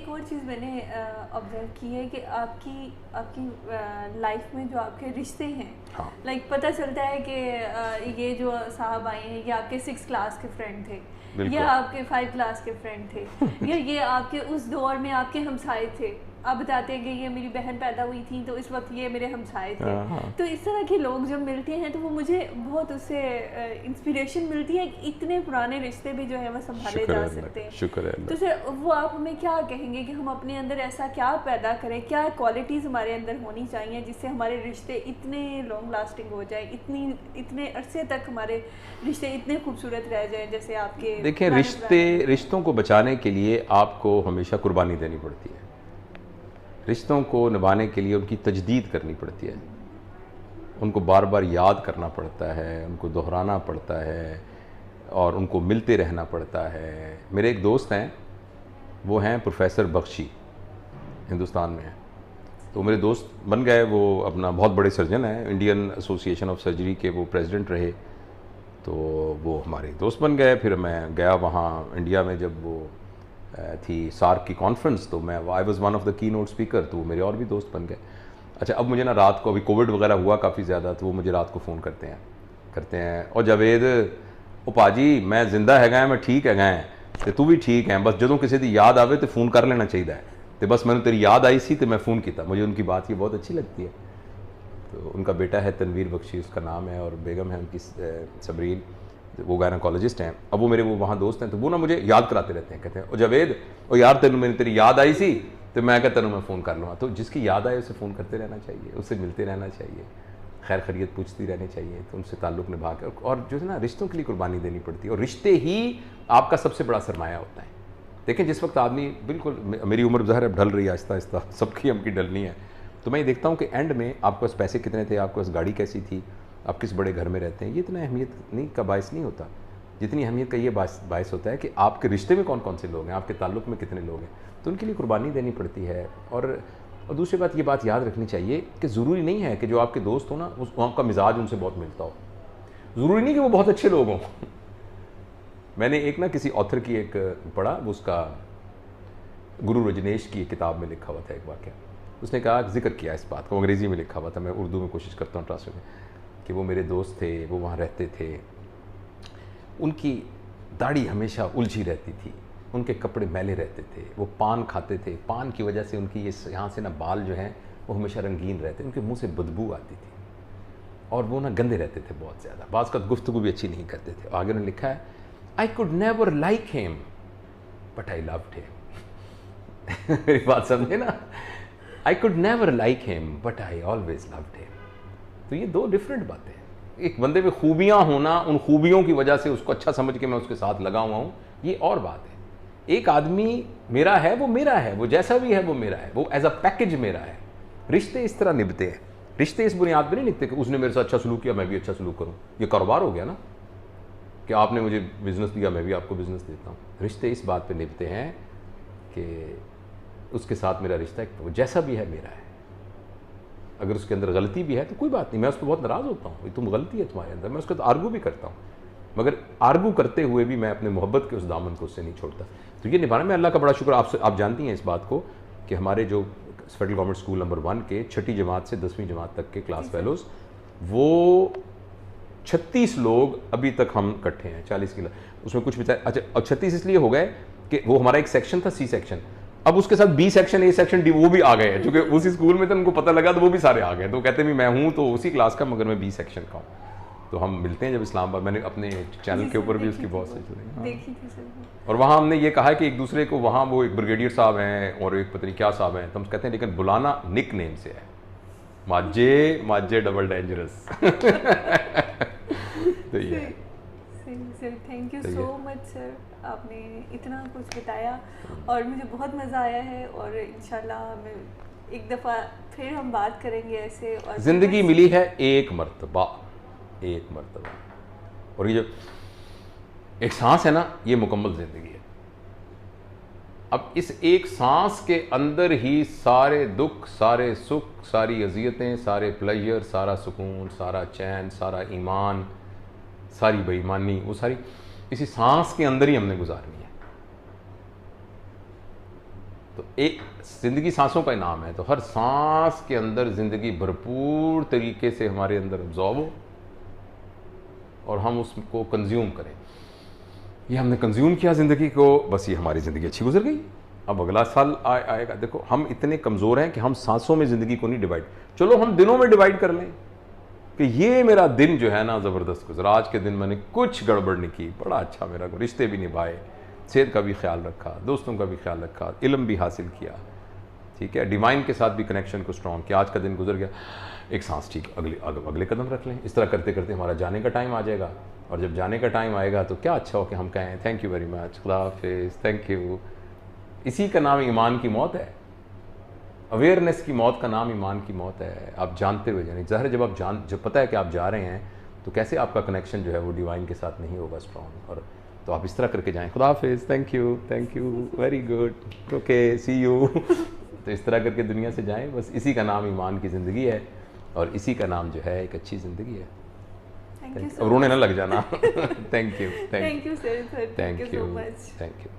एक और चीज़ मैंने ऑब्जर्व की है कि आपकी आपकी लाइफ में जो आपके रिश्ते हैं, हाँ लाइक पता चलता है कि ये जो साहब आए हैं ये आपके 6 क्लास के फ्रेंड थे, या बिल्कुल। आपके 5 क्लास के फ्रेंड थे, या ये आपके उस दौर में आपके हमसाए थे। आप बताते हैं कि ये मेरी बहन पैदा हुई थी तो इस वक्त ये मेरे हमसाए थे। हाँ तो इस तरह के लोग जब मिलते हैं तो वो मुझे बहुत उससे इंस्पिरेशन मिलती है कि इतने पुराने रिश्ते भी जो है वो संभाले शुक्र जा है अल्लाह सकते का, हैं। शुक्र है तो अल्लाह सर वो आप हमें क्या कहेंगे कि हम अपने अंदर ऐसा क्या पैदा करें, क्या क्वालिटीज़ हमारे अंदर होनी चाहिए जिससे हमारे रिश्ते इतने लॉन्ग लास्टिंग हो जाए, इतने अरसे तक हमारे रिश्ते इतने खूबसूरत रह जाए जैसे आपके देखिए, रिश्तों को बचाने के लिए आपको हमेशा कुर्बानी देनी पड़ती है। रिश्तों को निभाने के लिए उनकी तजदीद करनी पड़ती है, उनको बार बार याद करना पड़ता है, उनको दोहराना पड़ता है और उनको मिलते रहना पड़ता है। मेरे एक दोस्त हैं, वो हैं प्रोफेसर बख्शी, हिंदुस्तान में हैं। तो मेरे दोस्त बन गए, वो अपना बहुत बड़े सर्जन हैं, इंडियन एसोसिएशन ऑफ सर्जरी के वो प्रेसिडेंट रहे। तो वो हमारे दोस्त बन गए। फिर मैं गया वहाँ इंडिया में, जब वो थी सार्क की कॉन्फ्रेंस, तो मैं I was one of the key note speaker, तो वो मेरे और भी दोस्त बन गए। अच्छा, अब मुझे ना रात को, अभी कोविड वगैरह हुआ काफ़ी ज़्यादा, तो वो मुझे रात को फ़ोन करते हैं और जावेद ओ पाजी मैं जिंदा है, मैं ठीक है, तो तू भी ठीक है, बस ਜਦੋਂ ਕਿਸੇ ਦੀ याद आवे तो फ़ोन कर लेना चाहिए। तो बस मैंने तेरी याद आई सी तो मैं फ़ोन किया। मुझे उनकी बात ये बहुत अच्छी लगती है। तो उनका बेटा है तनवीर बख्शी, उसका नाम है, और बेगम है उनकी सबरीन, वो गायनोकोलॉजिस्ट हैं। अब वो मेरे वो वहाँ दोस्त हैं, तो वो ना मुझे याद कराते रहते हैं, कहते हैं ओ जावेद ओ यार तेन मेरी तेरी याद आई सी, तो मैं कहता हूँ मैं फ़ोन कर लूँगा। तो जिसकी याद आए उसे फ़ोन करते रहना चाहिए, उससे मिलते रहना चाहिए, खैर खैरियत पूछती रहनी चाहिए, तो उनसे ताल्लुक़ निभा के, और जो है ना रिश्तों के लिए कुर्बानी देनी पड़ती है, और रिश्ते ही आपका सबसे बड़ा सरमाया होता है। देखें, जिस वक्त आदमी बिल्कुल, मेरी उम्र ज़ाहिर अब ढल रही है आहिस्ता आहिस्ता, सबकी हमकी ढलनी है, तो मैं ये देखता हूँ कि एंड में आपके पास पैसे कितने थे, आपके पास गाड़ी कैसी थी, आप किस बड़े घर में रहते हैं, ये इतना अहमियत नहीं का बायस नहीं होता। जितनी अहमियत का ये बायस होता है कि आपके रिश्ते में कौन कौन से लोग हैं, आपके ताल्लुक़ में कितने लोग हैं, तो उनके लिए कुर्बानी देनी पड़ती है। और दूसरी बात, ये बात याद रखनी चाहिए कि ज़रूरी नहीं है कि जो आपके दोस्त हो ना, आपका मिजाज उनसे बहुत मिलता हो, ज़रूरी नहीं कि वो बहुत अच्छे लोग हों। मैंने एक ना किसी ऑथर की एक पढ़ा, वो उसका गुरु रजनीश की किताब में लिखा हुआ था एक वाक़या। उसने कहा, जिक्र किया इस बात को, अंग्रेज़ी में लिखा हुआ था, मैं उर्दू में कोशिश करता हूँ ट्रांसलेट में, कि वो मेरे दोस्त थे, वो वहाँ रहते थे, उनकी दाढ़ी हमेशा उलझी रहती थी, उनके कपड़े मैले रहते थे, वो पान खाते थे, पान की वजह से उनकी ये यहाँ से ना बाल जो हैं वो हमेशा रंगीन रहते, उनके मुंह से बदबू आती थी, और वो ना गंदे रहते थे बहुत ज़्यादा, बाज़ का गुफ्तगू भी अच्छी नहीं करते थे। आगे उन्होंने लिखा है, I could never like him but I loved him. मेरी बात समझे ना, I could never like him but I always loved him. तो ये दो डिफरेंट बातें हैं। एक बंदे में खूबियाँ होना, उन खूबियों की वजह से उसको अच्छा समझ के मैं उसके साथ लगा हुआ हूँ, ये और बात है। एक आदमी मेरा है, वो मेरा है, वो जैसा भी है वो मेरा है, वो एज अ पैकेज मेरा है। रिश्ते इस तरह निभते हैं, रिश्ते इस बुनियाद पर नहीं निभते कि उसने मेरे साथ अच्छा सलूक किया मैं भी अच्छा सलूक करूँ। ये कारोबार हो गया ना, कि आपने मुझे बिज़नेस दिया मैं भी आपको बिज़नेस देता हूँ। रिश्ते इस बात पे निभते हैं कि उसके साथ मेरा रिश्ता वो जैसा भी है मेरा है। अगर उसके अंदर गलती भी है तो कोई बात नहीं, मैं उस पर बहुत नाराज़ होता हूँ, तुम गलती है तुम्हारे अंदर, मैं उसके साथ आर्गू भी करता हूँ, मगर आर्गू करते हुए भी मैं अपने मोहब्बत के उस दामन को उससे नहीं छोड़ता। तो ये निभाने में अल्लाह का बड़ा शुक्र। आप जानती हैं इस बात को कि हमारे जो फेडरल गवर्नमेंट स्कूल नंबर 1 के 6ठी जमात से 10वीं जमात तक के क्लास फेलोज़, वो 36 लोग अभी तक हम इकट्ठे हैं, 40 की उसमें कुछ बचा। अच्छा, अब 36 इसलिए हो गए कि वो हमारा एक सेक्शन था, सी सेक्शन, अब उसके साथ B section, A section, D, वो भी आ गए हैं, क्योंकि उसी स्कूल में था, उनको पता लगा तो वो भी सारे आ गए। तो कहते हैं मैं हूँ तो उसी क्लास का, मगर मैं बी सेक्शन का हूँ। तो हम मिलते हैं जब इस्लामाबाद, मैंने अपने चैनल के ऊपर भी उसकी बहुत सी देखी थी। और वहाँ हमने ये कहा कि एक दूसरे को, वहाँ वो एक ब्रिगेडियर साहब हैं और एक पता नहीं क्या साहब हैं, तो हम कहते हैं लेकिन बुलाना निक नेम से है, माजे डबल डेंजरस। तो ये sir, thank you so much sir, आपने इतना कुछ बताया और मुझे बहुत मज़ा आया है, और इंशाल्लाह हमें एक दफ़ा फिर हम बात करेंगे ऐसे। और ज़िंदगी मिली है एक मर्तबा, और ये जो एक सांस है ना, ये मुकम्मल ज़िंदगी है। अब इस एक सांस के अंदर ही सारे दुख, सारे सुख, सारी अजियतें, सारे प्लेजर, सारा सुकून, सारा चैन, सारा ईमान, सारी बेईमानी, वो सारी इसी सांस के अंदर ही हमने गुजारनी है। तो एक ज़िंदगी सांसों का इनाम है, तो हर सांस के अंदर ज़िंदगी भरपूर तरीके से हमारे अंदर अब्जॉर्ब हो और हम उसको कंज्यूम करें। ये हमने कंज्यूम किया ज़िंदगी को, बस ये हमारी ज़िंदगी अच्छी गुजर गई। अब अगला साल आएगा। देखो हम इतने कमज़ोर हैं कि हम सांसों में ज़िंदगी को नहीं डिवाइड, चलो हम दिनों में डिवाइड कर लें कि ये मेरा दिन जो है ना ज़बरदस्त गुजरा, आज के दिन मैंने कुछ गड़बड़ नहीं की, बड़ा अच्छा मेरा रिश्ते भी निभाए, सेहत का भी ख्याल रखा, दोस्तों का भी ख्याल रखा, इल्म भी हासिल किया, ठीक है, डिवाइन के साथ भी कनेक्शन को स्ट्रॉन्ग किया। आज का दिन गुजर गया, एक सांस, ठीक, अगले कदम रख लें। इस तरह करते करते हमारा जाने का टाइम आ जाएगा, और जब जाने का टाइम आएगा तो क्या अच्छा हो कि हम कहें थैंक यू वेरी मच, खुदा हाफिज़, थैंक यू। इसी का नाम ईमान की मौत है। अवेयरनेस की मौत का नाम ईमान की मौत है। आप जानते हुए जाने, ज़ाहिर जब आप जब पता है कि आप जा रहे हैं तो कैसे आपका कनेक्शन जो है वो डिवाइन के साथ नहीं होगा स्ट्रॉन्ग, और तो आप इस तरह करके जाएं, खुदा हाफिज़, thank you, very good, okay, see you. तो इस तरह करके दुनिया से जाएं। बस इसी का नाम ईमान की ज़िंदगी है, और इसी का नाम जो है एक अच्छी ज़िंदगी है। थैंक यू अब रोने ना लग जाना। Thank you sir, thank you so much. Thank you.